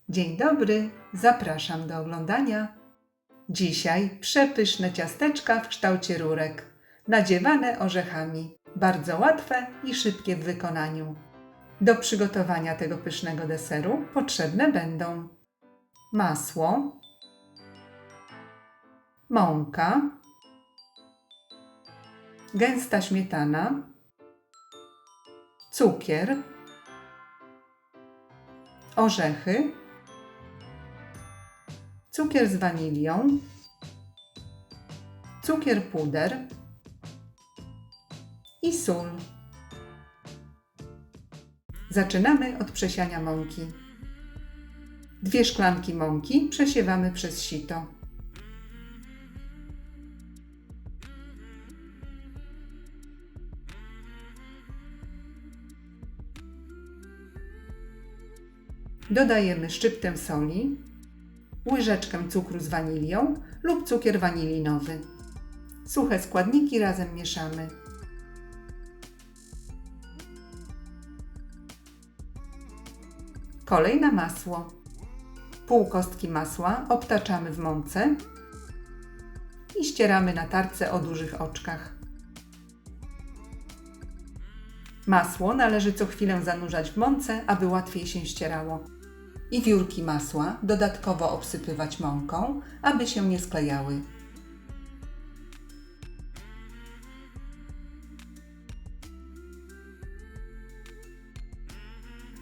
Dzień dobry, zapraszam do oglądania. Dzisiaj przepyszne ciasteczka w kształcie rurek, nadziewane orzechami. Bardzo łatwe i szybkie w wykonaniu. Do przygotowania tego pysznego deseru potrzebne będą masło, mąka, gęsta śmietana, cukier, orzechy, cukier z wanilią, cukier puder i sól. Zaczynamy od przesiania mąki. 2 szklanki mąki przesiewamy przez sito. Dodajemy szczyptę soli, łyżeczkę cukru z wanilią lub cukier wanilinowy. Suche składniki razem mieszamy. Kolej na masło. Pół kostki masła obtaczamy w mące i ścieramy na tarce o dużych oczkach. Masło należy co chwilę zanurzać w mące, aby łatwiej się ścierało. I wiórki masła dodatkowo obsypywać mąką, aby się nie sklejały.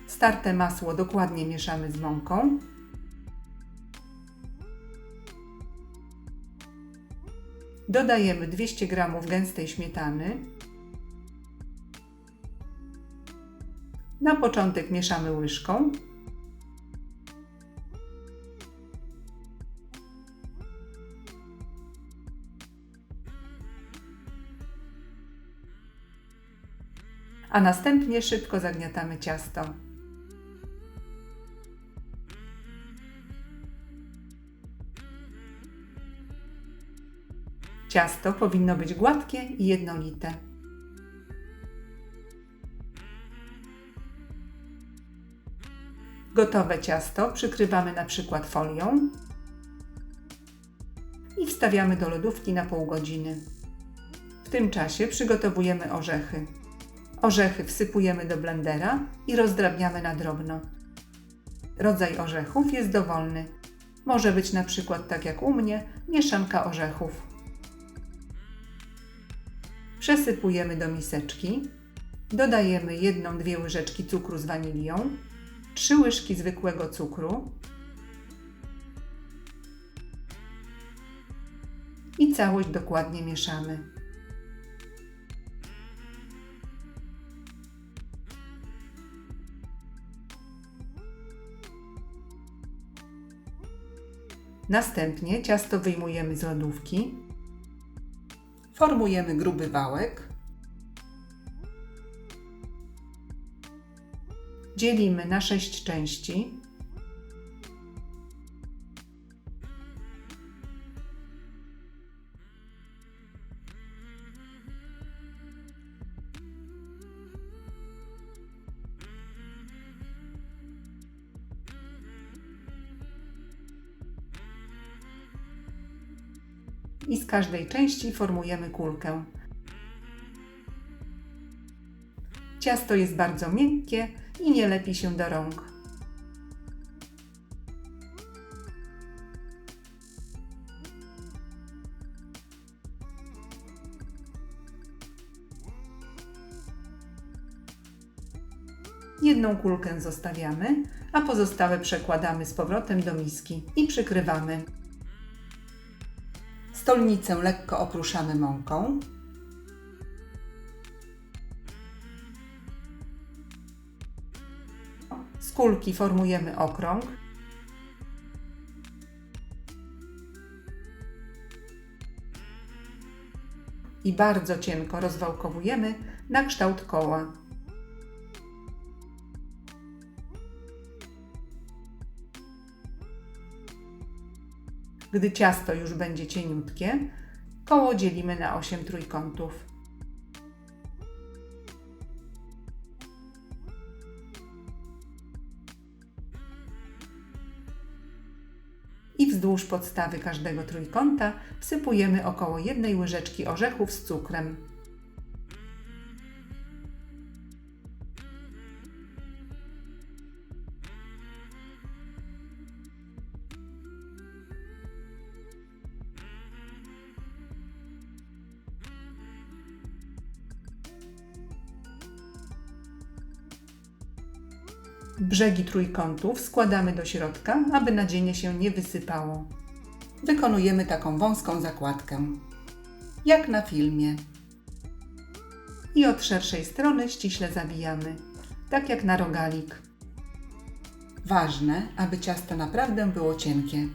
Starte masło dokładnie mieszamy z mąką. Dodajemy 200 g gęstej śmietany. Na początek mieszamy łyżką. A następnie szybko zagniatamy ciasto. Ciasto powinno być gładkie i jednolite. Gotowe ciasto przykrywamy na przykład folią i wstawiamy do lodówki na pół godziny. W tym czasie przygotowujemy orzechy. Orzechy wsypujemy do blendera i rozdrabniamy na drobno. Rodzaj orzechów jest dowolny. Może być na przykład, tak jak u mnie, mieszanka orzechów. Przesypujemy do miseczki. Dodajemy 1-2 łyżeczki cukru z wanilią, 3 łyżki zwykłego cukru i całość dokładnie mieszamy. Następnie ciasto wyjmujemy z lodówki. Formujemy gruby wałek. Dzielimy na 6 części. I z każdej części formujemy kulkę. Ciasto jest bardzo miękkie i nie lepi się do rąk. Jedną kulkę zostawiamy, a pozostałe przekładamy z powrotem do miski i przykrywamy. Stolnicę lekko oprószamy mąką. Z kulki formujemy okrąg. I bardzo cienko rozwałkowujemy na kształt koła. Gdy ciasto już będzie cieniutkie, koło dzielimy na 8 trójkątów. wzdłuż podstawy każdego trójkąta wsypujemy około 1 łyżeczki orzechów z cukrem. Brzegi trójkątów składamy do środka, aby nadzienie się nie wysypało. Wykonujemy taką wąską zakładkę, jak na filmie. I od szerszej strony ściśle zawijamy, tak jak na rogalik. Ważne, aby ciasto naprawdę było cienkie.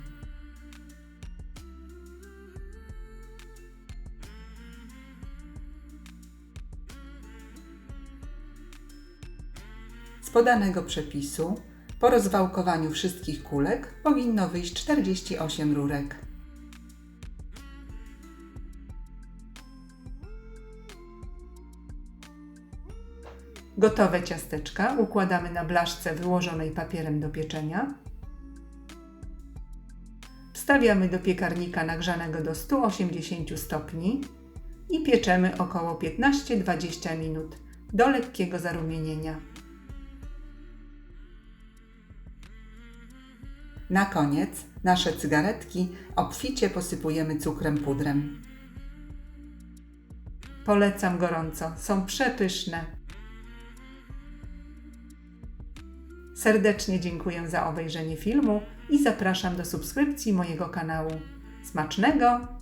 Z podanego przepisu, po rozwałkowaniu wszystkich kulek, powinno wyjść 48 rurek. Gotowe ciasteczka układamy na blaszce wyłożonej papierem do pieczenia. Wstawiamy do piekarnika nagrzanego do 180 stopni i pieczemy około 15-20 minut do lekkiego zarumienienia. Na koniec nasze cygaretki obficie posypujemy cukrem pudrem. Polecam gorąco, są przepyszne. Serdecznie dziękuję za obejrzenie filmu i zapraszam do subskrypcji mojego kanału. Smacznego!